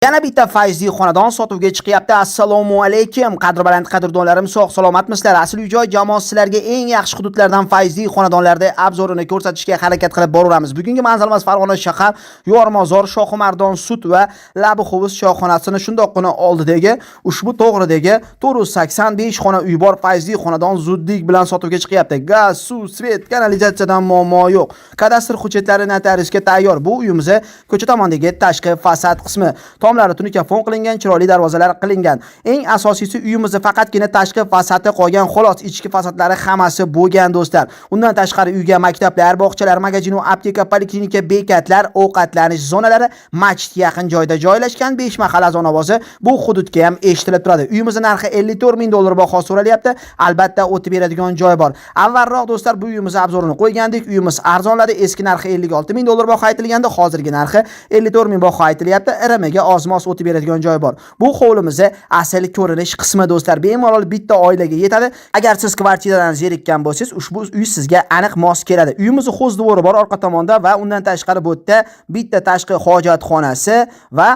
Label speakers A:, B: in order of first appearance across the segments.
A: Yana bitta fayzli xonadon sotuvga chiqyapti. Assalomu alaykum. Qadrbaland qadrdonlarim, sog' salomatmisizlar? Asl uy-joy jamoasi sizlarga eng yaxshi hududlardan fayzli xonadonlarda obzorini ko'rsatishga harakat qilib boraveramiz. Bugungi manzilimiz Farg'ona shahar Yormozor Shohimardon sud va Labi Hovuz choyxonasini shundoqqina oldidagi ushbu to'g'ridagi 485 xona uy bor fayzli xonadon zudlik bilan sotuvga chiqyapti. Gaz, suv, svet, kanalizatsiyadan muammo yo'q. Kadastr hujjatlari notariusga tayyor. Bu uyimizni ko'cha tomondagi tashqi fasad qismi tomlari tunikafon qilingan, chiroyli darvozalar qilingan. Eng asosiysi uyimizni faqatgina tashqi fasadi qolgan, xolos ichki fasadlari hammasi bo'lgan do'stlar. Undan tashqari uyga maktablar, bog'chalar, magazin, apteka, poliklinika, bekatlar, ovqatlanish zonalari masjid yaqin joyda joylashgan. 5 mahal azon ovozi bu hududga ham eshitilib turadi. Uyimizning narxi 54 ming dollar baho so'ralyapti. Albatta o'tib beradigan joy bor. Avvalroq do'stlar bu uyimizni obzorini qo'ygandik. Uyimiz arzonladi. Eski narxi 56 ming dollar baho aytilganda, hozirgi narxi 54 ming baho aytilyapti. RMga ozmos o'tib beradigan joy bor. Bu hovlimizni asl ko'rinish qismi do'stlar. Bemalol bitta oilaga yetadi. Agar siz kvartiradan zerikkan bo'lsangiz, ushbu uy sizga aniq mos keladi. Uyimizning xo'z devori bor orqa tomonda va undan tashqari bu yerda bitta tashqi hojatxonasi va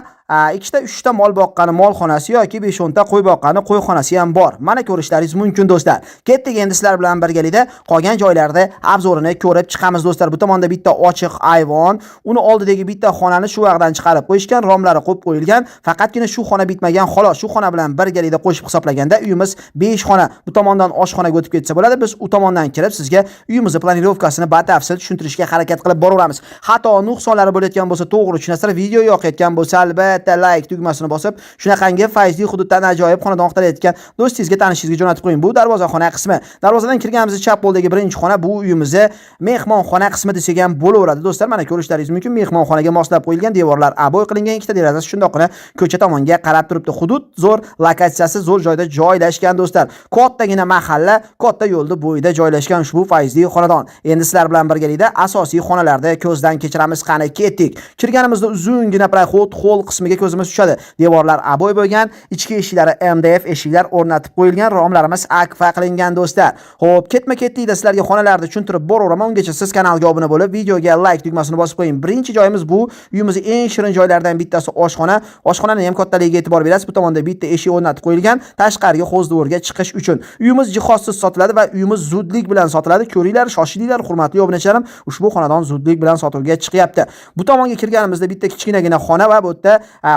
A: ikkita 3 ta mol boqqani molxonasi yoki 5-10 ta qo'y boqqani qo'yxonasi ham bor. Mana ko'rishlaringiz mumkin do'stlar. Ketdik endi sizlar bilan birgalikda qolgan joylarda obzorini ko'rib chiqamiz do'stlar. Bu tomonda bitta ochiq ayvon, uni oldidagi bitta xonani shu vaqtdan chiqarib qo'yishgan, romlari qo'yib qo'yilgan. Faqatgina shu xona bitmagan xolos. Shu xona bilan birgalikda qo'shib hisoblaganda uyimiz 5 xona. Bu tomondan oshxonaga o'tib ketsa bo'ladi. Biz u tomondan kirib sizga uyimizni planirovkasini batafsil tushuntirishga harakat qilib boraveramiz. Xato nuqsonlari bo'layotgan bo'lsa, to'g'ri tushunasizlar. Video yoqayotgan bo'lsa, albatta like tugmasini bosib, shunaqangi fayzli hududdan ajoyib xonadon qilayotgan do'stingizga, tanishingizga jo'natib qo'ying. Bu darvozaxona qismi. Darvozadan kirganimizda chap qo'ldagi birinchi xona bu uyimizni mehmonxona qismi desak ham bo'laveradi do'stlar. Mana ko'rishlaringiz mumkin. Mehmonxonaga moslab qo'yilgan, devorlar aboy qilingan, ikkita derazasi shundoqqina ko'cha tomonga qarab turibdi. Hudud zo'r, lokatsiyasi zo'r joyda joylashgan do'stlar. Kattagina mahalla, katta yo'lda bo'yida joylashgan ushbu fayzli xonadon. Endi sizlar bilan birgalikda asosiy xonalarda ko'zdan kechiramiz. Qani ketdik. Kirganimizda uzungina proxod hol qismiga ko'zimiz tushadi. Devorlar aboy bo'lgan, ichki eshiklari MDF eshiklar o'rnatib qo'yilgan, romlarimiz akfa qilingan do'stlar. Xo'p, ketma-ketlikda sizlarga xonalarni tushuntirib boraveraman. Ungacha siz kanalga obuna bo'lib, videoga like tugmasini bosib qo'ying. Birinchi joyimiz bu uyimizning eng shirin joylaridan bittasi oshxona. Oshxonaning ham kattaligiga e'tibor berasiz. Bu tomonda bitta eshik o'rnatib qo'yilgan, tashqariga hovuz devorga chiqish uchun. Uyimiz jihozsiz sotiladi va uyimiz zudlik bilan sotiladi. Ko'ringlar, shoshilinglar, hurmatli obunachilarim. Ushbu xonadon zudlik bilan sotuvga chiqyapti. Bu tomonga kirganimizda bitta kichkinagina xona va bu yerda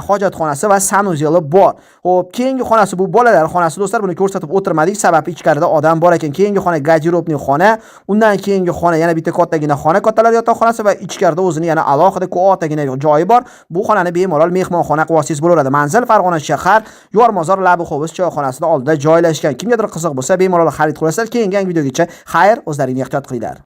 A: hojatxonasi va sanuzeli bor. Xo'p, keyingi xonasi bu bolalar xonasi do'stlar. Buni ko'rsatib o'tirmadik, sababi ichkarida odam bor ekan. Keyingi xona garderobli xona, undan keyingi xona yana bitta kattagina xona, kattalar yotoqxonasi va ichkarida o'zini yana alohida kattagina joyi bor. Bu xonani bemalol mehmonxona qilib olsangiz bo'laveradi. Manzil Farg'ona shahar Yormozor Labi Hovuz choyxonasining oldida joylashgan. Kimgadir qiziq bo'lsa bemalol xarid qilasizlar. Keyingi videogacha xayr, o'zlaringizni ehtiyot qilinglar.